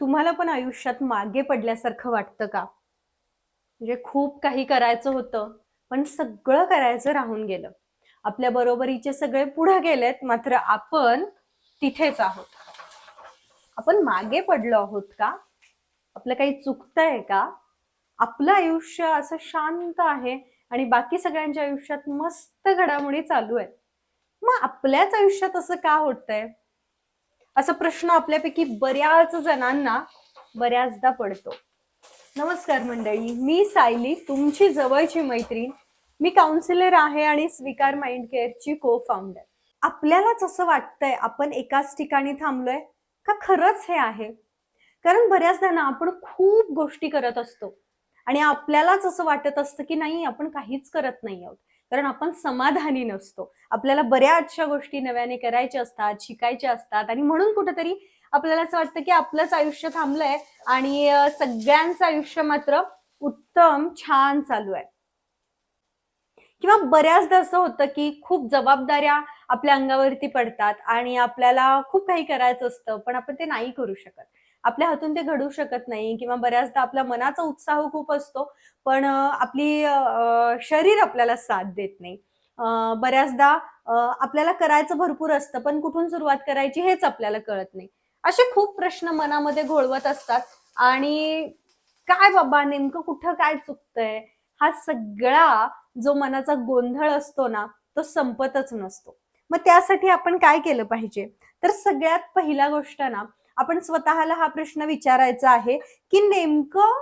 तुम्हाला पण आयुष्यात मागे पडल्यासारखं वाटतं का? म्हणजे खूप काही करायचं होतं, पण सगळं करायचं राहून गेलं. आपल्या बरोबरीचे सगळे पुढे गेलेत, मात्र आपण तिथेच आहोत. आपण मागे पडलो आहोत का? आपलं काही चुकतंय का? आपलं आयुष्य असं शांत आहे आणि बाकी सगळ्यांच्या आयुष्यात मस्त घडामोडी चालू आहेत. मग आपल्याच आयुष्यात असं का होतंय? असा प्रश्न आपल्यापैकी बऱ्याच जणांना बऱ्याचदा पडतो. नमस्कार मंडळी, मी सायली, तुमची जवळची मैत्रीण. मी काउन्सिलर आहे आणि स्वीकार माइंड केअरची को फाउंडर. आपल्यालाच असं वाटतंय आपण एकाच ठिकाणी थांबलोय का खरंच हे आहे? कारण बऱ्याचदा ना आपण खूप गोष्टी करत असतो आणि आपल्यालाच असं वाटत असतं की नाही, आपण काहीच करत नाही आहोत. कारण आपण समाधानी नसतो. आपल्याला बऱ्याचशा गोष्टी नव्याने करायच्या असतात, शिकायच्या असतात आणि म्हणून कुठेतरी आपल्याला असं वाटतं की आपलंच आयुष्य थांबलंय आणि सगळ्यांचं आयुष्य मात्र उत्तम, छान चालू आहे. किंवा बऱ्याचदा असं होतं की खूप जबाबदाऱ्या आपल्या अंगावरती पडतात आणि आपल्याला खूप काही करायचं असतं, पण आपण ते नाही करू शकत. आपल्या हातून ते घडू शकत नाही किंवा बऱ्याचदा आपल्या मनाचा उत्साह खूप असतो, पण आपली शरीर आपल्याला साथ देत नाही. बऱ्याचदा आपल्याला करायचं भरपूर असतं, पण कुठून सुरुवात करायची हेच आपल्याला कळत नाही. असे खूप प्रश्न मनामध्ये घोळवत असतात आणि काय बाबा नेमकं कुठं काय चुकतंय? हा सगळा जो मनाचा गोंधळ असतो ना, तो संपतच नसतो. मग त्यासाठी आपण काय केलं पाहिजे? तर सगळ्यात पहिला गोष्ट ना, आपण स्वतःला हा प्रश्न विचारायचा आहे, की नेमकं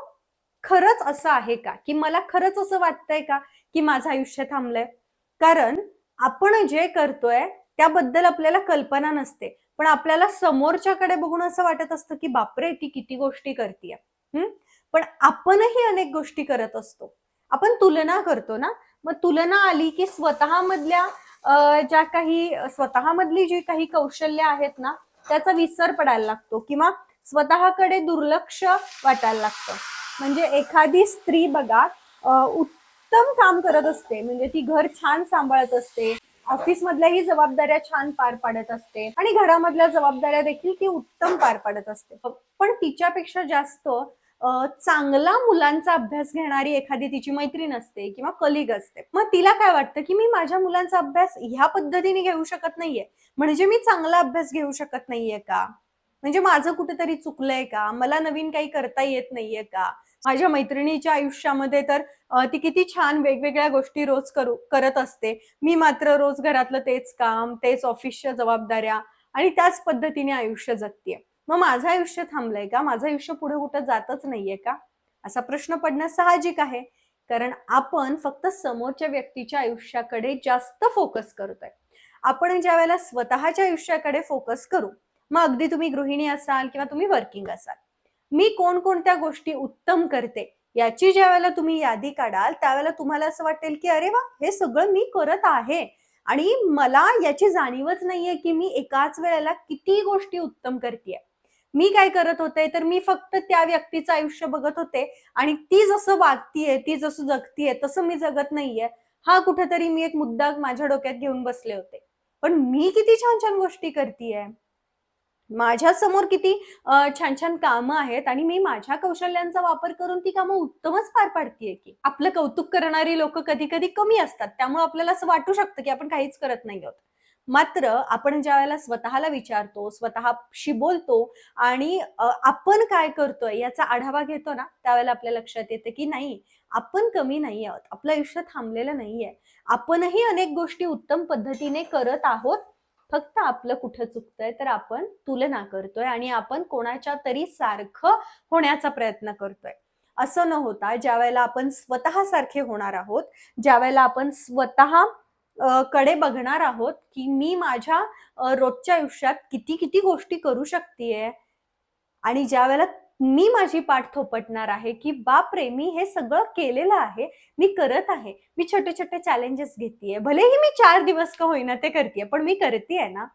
खरंच असं आहे का? की मला खरंच असं वाटतंय का, की माझं आयुष्य थांबलंय? कारण आपण जे करतोय त्याबद्दल आपल्याला कल्पना नसते. पण आपल्याला समोरच्याकडे बघून असं वाटत असतं, की बापरे! ती किती गोष्टी करतीये. पण आपणही अनेक गोष्टी करत असतो. आपण तुलना करतो ना, मग तुलना आली की स्वतःमधल्या ज्या काही स्वतःमधली जी काही कौशल्य आहेत ना, त्याचा विसर पडायला लागतो किंवा स्वतःकडे दुर्लक्ष वाटायला लागतं. म्हणजे एखादी स्त्री बघा, उत्तम काम करत असते, म्हणजे ती घर छान सांभाळत असते, ऑफिस मधल्याही जबाबदाऱ्या छान पार पाडत असते आणि घरामधल्या जबाबदाऱ्या देखील ती उत्तम पार पाडत असते. पण तिच्यापेक्षा जास्त चांगला मुलांचा अभ्यास घेणारी एखादी तिची मैत्रीण असते किंवा कलिग असते. मग तिला काय वाटतं, की मी माझ्या मुलांचा अभ्यास ह्या पद्धतीने घेऊ शकत नाहीये, म्हणजे मी चांगला अभ्यास घेऊ शकत नाहीये का? म्हणजे माझं कुठेतरी चुकलंय का? मला नवीन काही करता येत नाहीये का? माझ्या मैत्रिणीच्या आयुष्यामध्ये तर ती किती छान वेगवेगळ्या गोष्टी रोज करत असते. मी मात्र रोज घरातलं तेच काम, तेच ऑफिसच्या जबाबदाऱ्या आणि त्याच पद्धतीने आयुष्य जगतीये. मग माझं आयुष्य थांबलंय का? माझं आयुष्य पुढे कुठं जातच नाहीये का? असा प्रश्न पडणं साहजिक आहे. कारण आपण फक्त समोरच्या व्यक्तीच्या आयुष्याकडे जास्त फोकस करतोय. आपण ज्यावेळेला स्वतःच्या आयुष्याकडे फोकस करू, मग अगदी तुम्ही गृहिणी असाल किंवा तुम्ही वर्किंग असाल. मी कोणकोणत्या गोष्टी उत्तम करते, याची ज्यावेळेला तुम्ही यादी काढाल, त्यावेळेला तुम्हाला असं वाटेल, की अरे वाह! हे सगळं मी करत आहे आणि मला याची जाणीवच नाहीये, की मी एकाच वेळेला किती गोष्टी उत्तम करतीये. मी काय करत होते, तर मी फक्त त्या व्यक्तीचं आयुष्य बघत होते आणि ती जसं वागतीये, ती जसं जगतीये, तसं मी जगत नाहीये. हा कुठेतरी मी एक मुद्दा माझ्या डोक्यात घेऊन बसले होते. पण मी किती छान-छान गोष्टी करतीये. माझ्यासमोर किती छान-छान कामं आहेत आणि मी माझ्या कौशल्यांचा वापर करून ती कामं उत्तमच पार पाडतीये की. आपलं कौतुक करणारी लोकं कधी-कधी कमी असतात. त्यामुळे आपल्याला असं वाटू शकतं, की आपण काहीच करत नाही आहोत. मात्र आपण ज्यावेळेला स्वतःला विचारतो, स्वतःशी बोलतो आणि आपण काय करतोय याचा आढावा घेतो ना, त्यावेळेला आपल्या लक्षात येतं, की नाही, आपण कमी नाही आहोत. आपलं आयुष्य थांबलेलं नाहीये. आपणही अनेक गोष्टी उत्तम पद्धतीने करत आहोत. फक्त आपलं कुठं चुकतंय, तर आपण तुलना करतोय आणि आपण कोणाच्या तरी सारखं होण्याचा प्रयत्न करतोय. असं न होता ज्यावेळेला आपण स्वतःसारखे होणार आहोत, ज्यावेळेला आपण स्वतः कडे बघणार आहोत, की मी माझ्या रोजच्या आयुष्यात किती-किती गोष्टी करू शकतेय आणि ज्यावेळेला मी माझी पाठ थोपटणार आहे, की बापरे! मी हे सगळं केलेलं आहे, मी करत आहे. मी छोटे-छोटे चॅलेंजेस घेतीये. भलेही मी 4 दिवस का होईना ते करतीये, पण मी करतीये ना.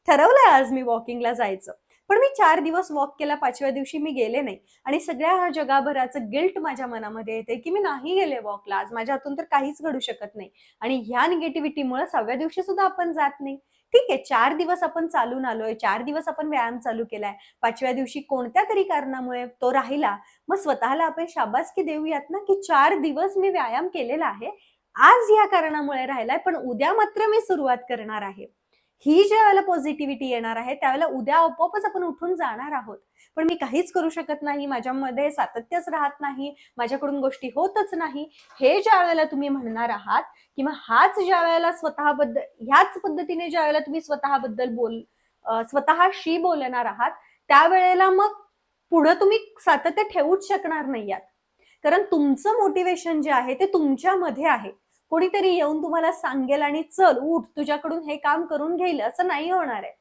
ठरवलंय आज मी वॉकिंगला जायचं. पण मी 4 दिवस वॉक केला, 5व्या दिवशी मी गेले नाही आणि सगळ्या जगाभराचं गिल्ट माझ्या मनामध्ये येतंय, की मी नाही गेले वॉकला. आज माझ्या हातून तर काहीच घडू शकत नाही आणि ह्या निगेटिव्हिटीमुळे 6व्या दिवशी सुद्धा आपण जात नाही. ठीक आहे, 4 दिवस आपण चालून आलोय, 4 दिवस आपण व्यायाम चालू केलाय, 5व्या दिवशी कोणत्या तरी कारणामुळे तो राहिला, मग स्वतःला आपण शाबासकी देऊयात ना, की 4 दिवस मी व्यायाम केलेला आहे, आज या कारणामुळे राहिलाय, पण उद्या मात्र मी सुरुवात करणार आहे. ही ज्या वेळेला पॉझिटिव्हिटी येणार आहे, त्यावेळेला उद्या आपोआपच आपण उठून जाणार आहोत. पण मी काहीच करू शकत नाही, माझ्यामध्ये सातत्यच राहत नाही, माझ्याकडून गोष्टी होतच नाही, हे ज्या वेळेला तुम्ही म्हणणार आहात, किंवा हाच ज्या वेळेला स्वतःबद्दल, ह्याच पद्धतीने ज्या वेळेला तुम्ही स्वतःशी बोलणार आहात, त्यावेळेला मग पुढे तुम्ही सातत्य ठेवूच शकणार नाही आहात. कारण तुमचं मोटिवेशन जे आहे ते तुमच्यामध्ये आहे. कोणीतरी येऊन तुम्हाला सांगेल आणि चल उठ, तुझ्याकडून हे काम करून घेईल, असं नाही होणार आहे.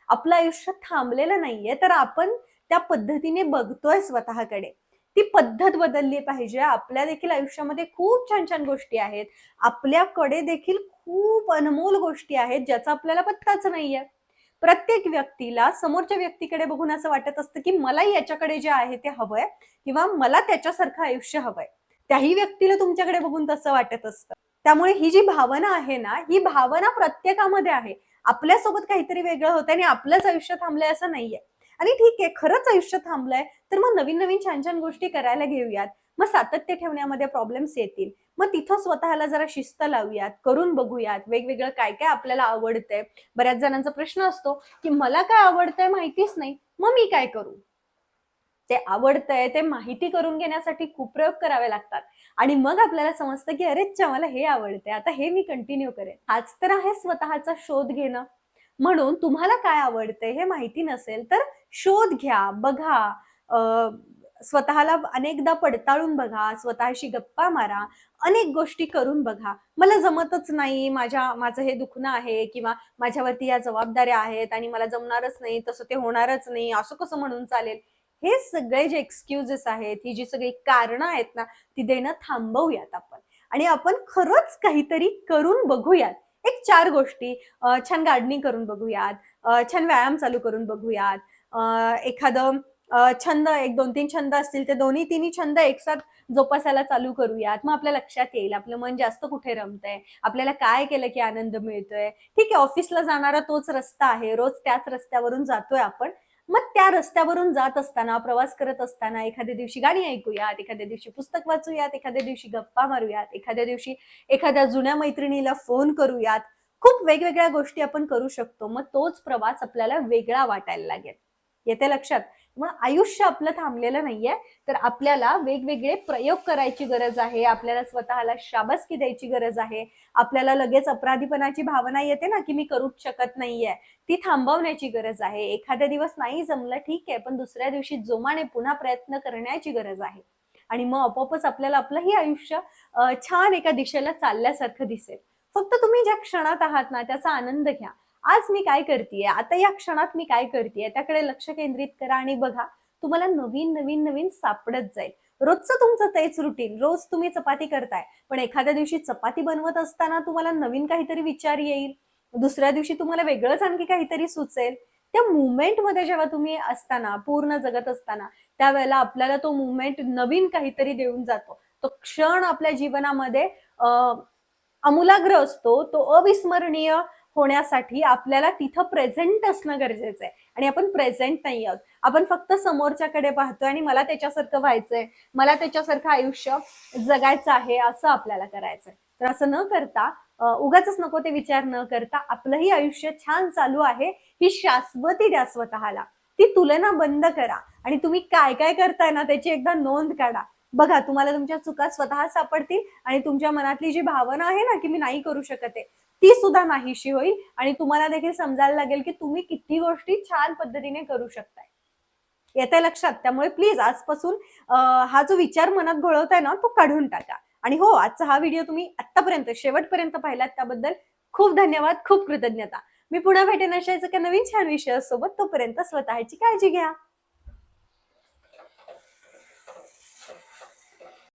आपलं आयुष्य थांबलेलं नाहीये, तर आपण त्या पद्धतीने बघतोय स्वतःकडे. ती पद्धत बदलली पाहिजे. आपल्या देखील आयुष्यामध्ये खूप छान छान गोष्टी आहेत. आपल्याकडे देखील खूप अनमोल गोष्टी आहेत, ज्याचा आपल्याला पत्ताच नाहीये. प्रत्येक व्यक्तीला समोरच्या व्यक्तीकडे बघून असं वाटत असतं, की मला याच्याकडे जे आहे ते हवंय, किंवा मला त्याच्यासारखं आयुष्य हवंय. त्याही व्यक्तीला तुमच्याकडे बघून तसं वाटत असतं. त्यामुळे ही जी भावना आहे ना, ही भावना प्रत्येकामध्ये आहे. आपल्यासोबत काहीतरी वेगळं होतंय आणि आपलंच आयुष्य थांबलंय असं नाहीये. आणि ठीक आहे, खरंच आयुष्य थांबलंय, तर मग नवीन-नवीन छान-छान गोष्टी करायला घेऊयात. मग सातत्य ठेवण्यामध्ये प्रॉब्लेम्स येतील. मग तिथं स्वतःला जरा शिस्त लावूयात, करून बघूयात, वेगवेगळं काय-काय आपल्याला आवडतंय. बऱ्याच जणांचा प्रश्न असतो, की मला काय आवडतंय माहितीच नाही, मग मी काय करू? ते आवडतंय ते माहिती करून घेण्यासाठी खूप प्रयोग करावे लागतात आणि मग आपल्याला समजतं, की अरे अच्छा, मला हे आवडतंय, आता हे मी कंटिन्यू करेन. हाच तर आहे स्वतःचा शोध घेणं. म्हणून तुम्हाला काय आवडतंय हे माहिती नसेल तर शोध घ्या, बघा, स्वतःला अनेकदा पडताळून बघा, स्वतःशी गप्पा मारा, अनेक गोष्टी करून बघा. मला जमतच नाही, माझं हे दुखणं आहे, किंवा माझ्यावरती या जबाबदाऱ्या आहेत आणि मला जमणारच नाही, तसं ते होणारच नाही, असं कसं म्हणून चालेल? हे सगळे जे एक्सक्युजेस आहेत, ही जी सगळी कारणं आहेत ना, ती देणं थांबवूयात आपण आणि आपण खरंच काहीतरी करून बघूयात. एक 4 गोष्टी, छान गार्डनिंग करून बघूयात, छान व्यायाम चालू करून बघूयात, एखादं छंद, 1, 2, 3 छंद असतील, ते दोन्ही तिन्ही छंद एकसाथ जोपासायला चालू करूयात. मग आपल्या लक्षात येईल आपलं मन जास्त कुठे रमतंय, आपल्याला काय केलं की आनंद मिळतोय. ठीक आहे, ऑफिसला जाणारा तोच रस्ता आहे, रोज त्याच रस्त्यावरून जातोय आपण. मग त्या रस्त्यावरून जात असताना, प्रवास करत असताना एखाद्या दिवशी गाणी ऐकूयात, एखाद्या दिवशी पुस्तक वाचूयात, एखाद्या दिवशी गप्पा मारूयात, एखाद्या दिवशी एखाद्या जुन्या मैत्रिणीला फोन करूयात. खूप वेगवेगळ्या गोष्टी आपण करू शकतो. मग तोच प्रवास आपल्याला वेगळा वाटायला लागेल. येते लक्षात? मग आयुष्य आपलं थांबलेलं नाहीये, तर आपल्याला वेगवेगळे प्रयोग करायची गरज आहे. आपल्याला स्वतःला शाबासकी द्यायची गरज आहे. आपल्याला लगेच अपराधीपणाची भावना येते ना, की मी करूच शकत नाहीये, ती थांबवण्याची गरज आहे. एखाद्या दिवस नाही जमलं ठीक आहे, पण दुसऱ्या दिवशी जोमाने पुन्हा प्रयत्न करण्याची गरज आहे. आणि मग आपोआपच आपल्याला आपलंही आयुष्य छान एका दिशेला चालल्यासारखं दिसेल. फक्त तुम्ही ज्या क्षणात आहात ना, त्याचा आनंद घ्या. आज मी काय करतीये, आता या क्षणात मी काय करतीये, त्याकडे लक्ष केंद्रित करा आणि बघा, तुम्हाला नवीन नवीन नवीन सापडत जाईल. रोजचं तुमचं तेच रुटीन, रोज तुम्ही चपाती करताय, पण एखाद्या दिवशी चपाती बनवत असताना तुम्हाला नवीन काहीतरी विचार येईल, दुसऱ्या दिवशी तुम्हाला वेगळंच आणखी काहीतरी सुचेल. त्या मुव्हमेंटमध्ये जेव्हा तुम्ही असताना, पूर्ण जगत असताना, त्यावेळेला आपल्याला तो मुव्हमेंट नवीन काहीतरी देऊन जातो. तो क्षण आपल्या जीवनामध्ये आमूलाग्र असतो. तो अविस्मरणीय होण्यासाठी आपल्याला तिथं प्रेझेंट असणं गरजेचं आहे आणि आपण प्रेझेंट नाही आहोत. आपण फक्त समोरच्याकडे पाहतोय आणि मला त्याच्यासारखं व्हायचंय, मला त्याच्यासारखं आयुष्य जगायचं आहे, असं आपल्याला करायचंय. तर असं न करता, उगाचच नको ते विचार न करता, आपलंही आयुष्य छान चालू आहे, ही शाश्वती द्या स्वतःला. ती तुलना बंद करा आणि तुम्ही काय काय करताय ना, त्याची एकदा नोंद काढा. बघा, तुम्हाला तुमच्या चुका स्वतः सापडतील आणि तुमच्या मनातली जी भावना आहे ना, की मी नाही करू शकत आहे, ती सुद्धा नाहीशी होईल आणि तुम्हाला देखील समजायला लागेल, की तुम्ही किती गोष्टी छान पद्धतीने करू शकताय. येतंय लक्षात? त्यामुळे प्लीज आजपासून हा जो विचार मनात घोळवताय ना, तो काढून टाका. आणि हो, आजचा हा व्हिडिओ तुम्ही आत्तापर्यंत शेवटपर्यंत पाहिलात त्याबद्दल खूप धन्यवाद, खूप कृतज्ञता. मी पुन्हा भेटेन अशाच एका नवीन छान विषयासोबत. तोपर्यंत स्वतःची काळजी घ्या.